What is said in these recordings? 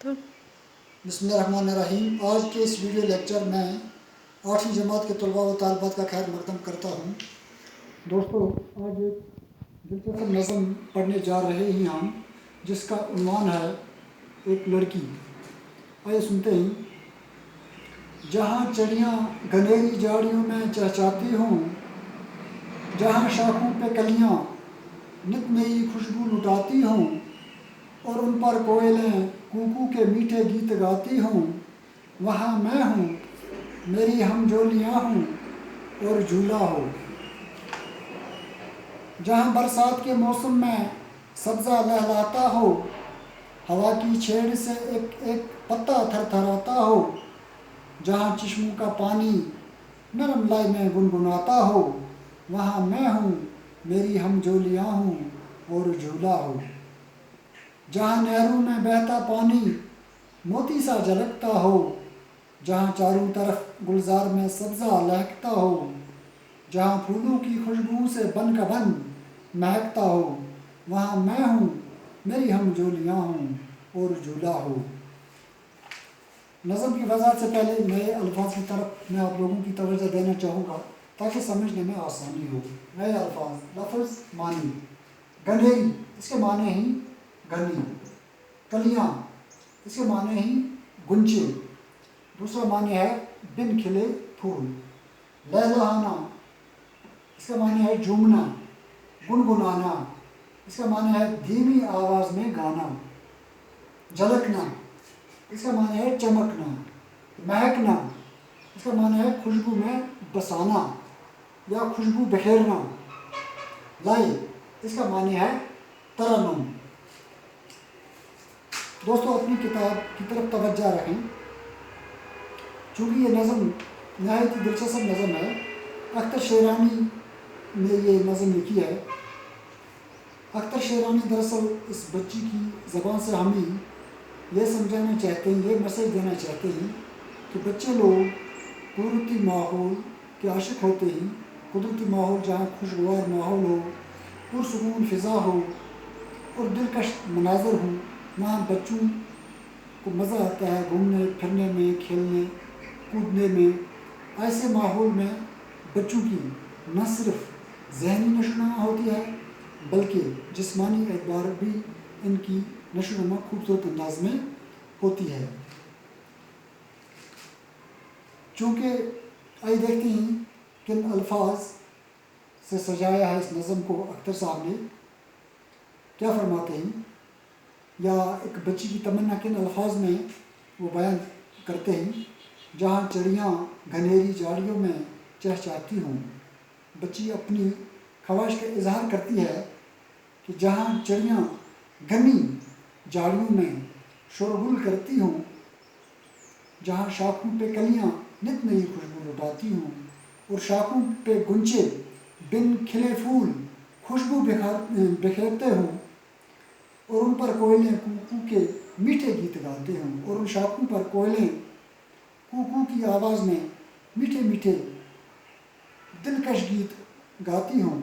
بسم اللہ الرحمن الرحیم۔ آج کے اس ویڈیو لیکچر میں 8ویں جماعت کے طلباء و طالبات کا خیر مقدم کرتا ہوں۔ دوستو، آج ایک دلچسپ نظم پڑھنے جا رہے ہیں ہم، جس کا عنوان ہے ایک لڑکی۔ آئیے سنتے ہیں۔ جہاں چڑیاں گھنیری جھاڑیوں میں چہچہاتی ہوں، جہاں شاخوں پہ کلیاں نت نئی خوشبو لٹاتی ہوں، اور ان پر کوئلیں کوکو کے میٹھے گیت گاتی ہوں، وہاں میں ہوں، میری ہم جولیاں ہوں اور جھولا ہو۔ جہاں برسات کے موسم میں سبزہ لہلاتا ہو، ہوا کی چھیڑ سے ایک ایک پتا تھر تھراتا ہو، جہاں چشموں کا پانی نرم لے میں گنگناتا ہو، وہاں میں ہوں، میری ہم جولیاں ہوں اور جھولا ہو۔ جہاں نہروں میں بہتا پانی موتی سا جھلکتا ہو، جہاں چاروں طرف گلزار میں سبزہ لہکتا ہو، جہاں پھولوں کی خوشبو سے بن کا بن مہکتا ہو، وہاں میں ہوں، میری ہم جولیاں ہوں اور جھولا ہو۔ نظم کی وضاحت سے پہلے نئے الفاظ کی طرف میں آپ لوگوں کی توجہ دینا چاہوں گا تاکہ سمجھنے میں آسانی ہو۔ نئے الفاظ، لفظ، معنی۔ گھنیری، اس کے معنی ہیں گھنی۔ کلیاں، اس کے معنی ہیں گنچے۔ دوسرا معنی ہے بن کھلے پھول۔ لہلہانا، اس کا معنی ہے جھومنا، گنگنانا، اس کا معنی ہے دھیمی آواز میں گانا۔ جھلکنا، اس کا معنی ہے چمکنا۔ مہکنا، اس کا معنی ہے خوشبو میں بسانا یا خوشبو بکھیرنا۔ لے، اس کا معنی ہے ترنم۔ دوستو، اپنی کتاب کی طرف توجہ رکھیں۔ چونکہ یہ نظم نہایت ہی دلچسپ نظم ہے، اختر شیرانی نے یہ نظم لکھی ہے۔ اختر شیرانی دراصل اس بچی کی زبان سے ہمیں یہ سمجھانا چاہتے ہیں، یہ میسج دینا چاہتے ہیں کہ بچے لوگ قدرتی ماحول کے عاشق ہوتے ہیں۔ قدرتی ماحول جہاں خوشگوار ماحول ہو، پرسکون فضا ہو اور دلکش مناظر ہوں، وہاں بچوں کو مزہ آتا ہے گھومنے پھرنے میں، کھیلنے کودنے میں۔ ایسے ماحول میں بچوں کی نہ صرف ذہنی نشو و نما ہوتی ہے بلکہ جسمانی اعتبار بھی ان کی نشو و نما خوبصورت انداز میں ہوتی ہے۔ چونکہ آئیے دیکھتے ہیں کن الفاظ سے سجایا ہے اس نظم کو اختر صاحب نے، کیا فرماتے ہیں، یا ایک بچی کی تمنا کن الفاظ میں وہ بیان کرتے ہیں۔ جہاں چڑیاں گھنیری جھاڑیوں میں چہچہاتی ہوں، بچی اپنی خواہش کا اظہار کرتی ہے کہ جہاں چڑیاں گھنی جھاڑیوں میں شورغل کرتی ہوں، جہاں شاخوں پہ کلیاں نت نئی خوشبو لٹاتی ہوں، اور شاخوں پہ گنچے بن کھلے پھول خوشبو بکھیرتے ہوں، اور ان پر کوئلیں کوکو کے میٹھے گیت گاتے ہوں، اور ان شاخوں پر کوئلیں کوکو کی آواز میں میٹھے میٹھے دلکش گیت گاتی ہوں،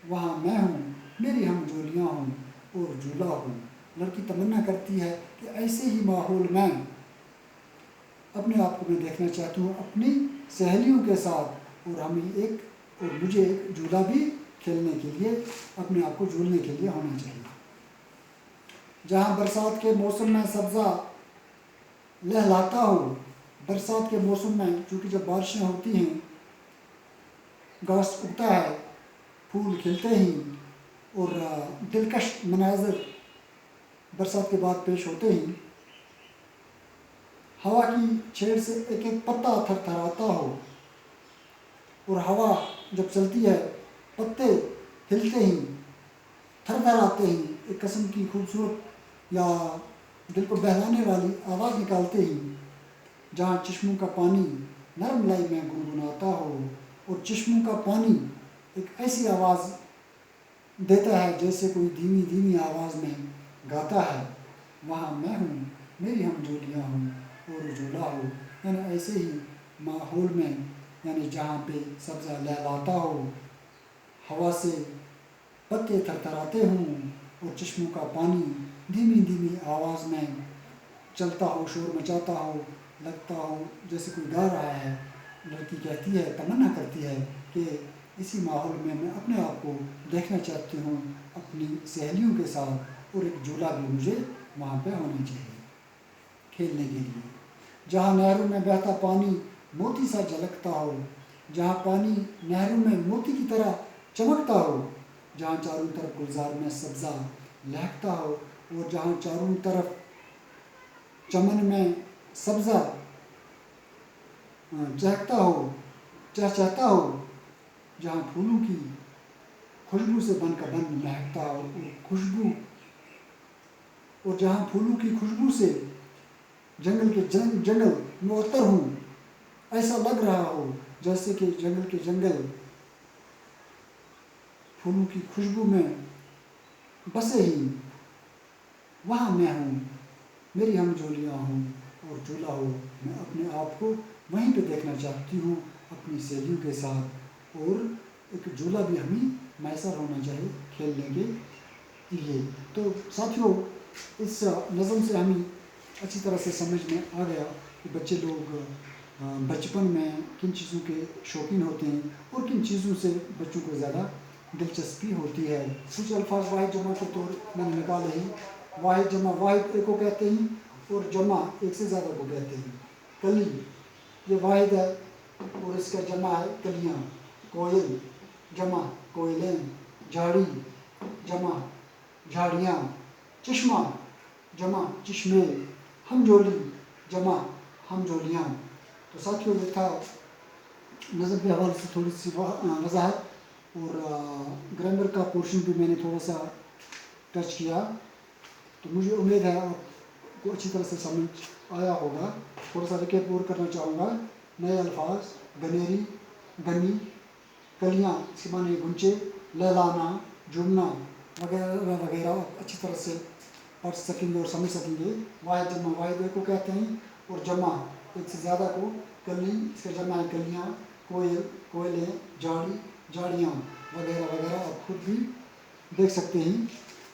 وہاں میں ہوں، میری ہم جولیاں ہوں اور جھولا ہوں۔ لڑکی تمنا کرتی ہے کہ ایسے ہی ماحول میں اپنے آپ کو میں دیکھنا چاہتی ہوں، اپنی سہیلیوں کے ساتھ، اور مجھے ایک جھولا بھی کھیلنے کے لیے، اپنے آپ کو جھولنے کے لیے ہونا چاہیے۔ جہاں برسات کے موسم میں سبزہ لہلاتا ہو، برسات کے موسم میں چونکہ جب بارشیں ہوتی ہیں، گھاس اگتا ہے، پھول کھلتے ہیں، اور دلکش مناظر برسات کے بعد پیش ہوتے ہیں۔ ہوا کی چھیڑ سے ایک ایک پتا تھر تھراتا ہو، اور ہوا جب چلتی ہے پتے ہلتے ہیں، تھر تھر آتے ہیں، ایک قسم کی خوبصورت یا دل کو بہلانے والی آواز نکالتے ہیں۔ جہاں چشموں کا پانی نرم لے میں گنگناتا ہو، اور چشموں کا پانی ایک ایسی آواز دیتا ہے جیسے کوئی دھیمی دھیمی آواز میں گاتا ہے، وہاں میں ہوں، میری ہم جولیاں ہوں اور جھولا ہو۔ یعنی ایسے ہی ماحول میں، یعنی جہاں پہ سبزہ لہلاتا ہو، ہوا سے پتے تھر تھراتے ہوں، اور چشموں کا پانی دھیمی دھیمی آواز میں چلتا ہو، شور مچاتا ہو، لگتا ہو جیسے کوئی گا رہا ہے. لڑکی کہتی ہے، تمنا کرتی ہے کہ اسی ماحول میں میں اپنے آپ کو دیکھنا چاہتی ہوں اپنی سہیلیوں کے ساتھ، اور ایک جھولا بھی مجھے وہاں پہ ہونا چاہیے کھیلنے کے لیے. جہاں نہروں میں بہتا پانی موتی سا جھلکتا ہو، جہاں پانی نہروں میں موتی کی طرح چمکتا ہو، جہاں چاروں طرف گلزار میں سبزہ لہکتا ہو، اور جہاں چاروں طرف چمن میں سبزہ چہکتا ہو، چہچہتا ہو، جہاں پھولوں کی خوشبو سے بن کا بن مہکتا ہو، اور جہاں پھولوں کی خوشبو سے جنگل کے جنگل معطر ہوں، ایسا لگ رہا ہو جیسے کہ جنگل کے جنگل پھولوں کی خوشبو میں بسے ہی، وہاں میں ہوں، میری ہم جولیاں ہوں اور جھولا ہو. میں اپنے آپ کو وہیں پہ دیکھنا چاہتی ہوں اپنی سہیلیوں کے ساتھ، اور ایک جھولا بھی ہمیں میسر ہونا چاہیے کھیلنے کے لیے. تو ساتھیوں، اس نظم سے ہمیں اچھی طرح سے سمجھ میں آ گیا کہ بچے لوگ بچپن میں کن چیزوں کے شوقین ہوتے ہیں اور کن چیزوں سے بچوں کو زیادہ دلچسپی ہوتی ہے. کچھ الفاظ واحد جمع کے طور میں نے نکالے ہیں. واحد جمع، واحد ایک کو کہتے ہیں، اور جمع ایک سے زیادہ کو کہتے ہیں. کلی یہ واحد ہے اور اس کا جمع ہے کلیاں. کوئل جمع کوئلیں. جھاڑی جمع جھاڑیاں. چشمہ جمع چشمے. ہمجولی جمع ہمجولیاں. تو ساتھیوں، یہ تھا نظم کے حوالے سے تھوڑی سی وضاحت، اور گرامر کا پورشن بھی میں نے تھوڑا سا ٹچ کیا. تو مجھے امید ہے آپ کو اچھی طرح سے سمجھ آیا ہوگا. تھوڑا سا ریکیپ اور کرنا چاہوں گا. نئے الفاظ: گنیری، گنی، کلیاں اس کے معنی گنچے، لہلانا، جھومنا وغیرہ وغیرہ آپ اچھی طرح سے پڑھ سکیں گے اور سمجھ سکیں گے. واحد جمع، واحد ایک کو کہتے ہیں، اور جمع ایک سے زیادہ کو. کلی اس کا جمع ہے کلیاں. کوئل کوئلیں. جھاڑی جھاڑیاں وغیرہ وغیرہ آپ خود بھی دیکھ سکتے ہیں.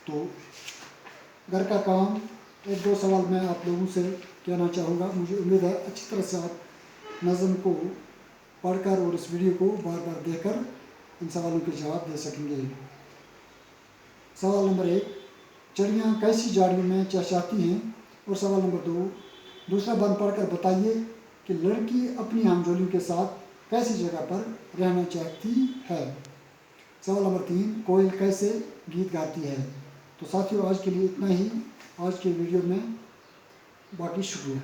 تو گھر کا کام، ایک دو سوال میں آپ لوگوں سے کہنا چاہوں گا. مجھے امید ہے اچھی طرح سے آپ نظم کو پڑھ کر اور اس ویڈیو کو بار بار دیکھ کر ان سوالوں کے جواب دے سکیں گے. سوال نمبر 1: چڑیاں کیسی جھاڑیوں میں چہچہاتی ہیں؟ اور سوال نمبر 2: دوسرا بند پڑھ کر بتائیے کہ لڑکی اپنی ہمجولیوں کے ساتھ کیسی جگہ پر رہنا چاہتی ہے. سوال نمبر 3: کوئل کیسے گیت گاتی ہے؟ تو ساتھیوں، آج کے لیے اتنا ہی آج کے ویڈیو میں. باقی شکریہ.